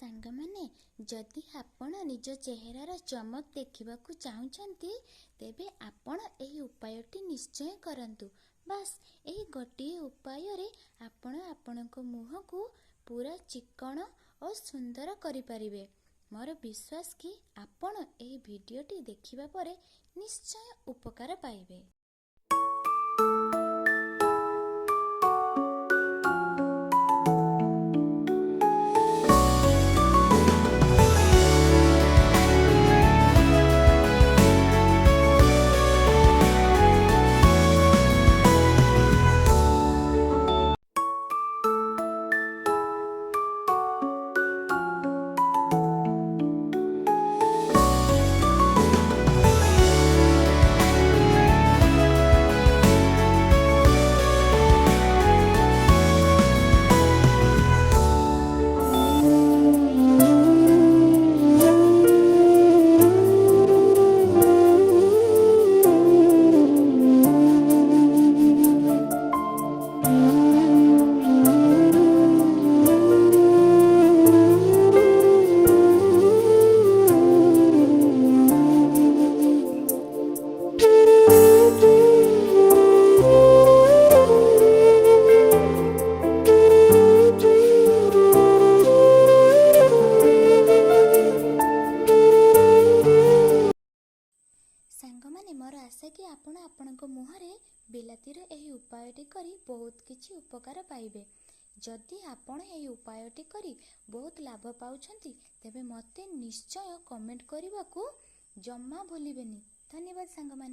ସାଙ୍ଗମାନେ, ଯଦି ଆପଣ ନିଜ ଚେହେରାର ଚମକ ଦେଖିବାକୁ ଚାହୁଁଛନ୍ତି, ତେବେ ଆପଣ ଏହି ଉପାୟଟି ନିଶ୍ଚୟ କରନ୍ତୁ। ବାସ୍ ଏହି ଗୋଟିଏ ଉପାୟରେ ଆପଣ ଆପଣଙ୍କ ମୁହଁକୁ ପୁରା ଚିକ୍କଣ ଓ ସୁନ୍ଦର କରିପାରିବେ। ମୋର ବିଶ୍ୱାସ କି ଆପଣ ଏହି ଭିଡ଼ିଓଟି ଦେଖିବା ପରେ ନିଶ୍ଚୟ ଉପକାର ପାଇବେ। ସାଙ୍ଗମାନେ, ମୋର ଆଶା କି ଆପଣ ଆପଣଙ୍କ ମୁହଁରେ ବିଲାତିର ଏହି ଉପାୟଟି କରି ବହୁତ କିଛି ଉପକାର ପାଇବେ। ଯଦି ଆପଣ ଏହି ଉପାୟଟି କରି ବହୁତ ଲାଭ ପାଉଛନ୍ତି, ତେବେ ମୋତେ ନିଶ୍ଚୟ କମେଣ୍ଟ କରିବାକୁ ଜମା ଭୁଲିବେନି। ଧନ୍ୟବାଦ ସାଙ୍ଗମାନେ।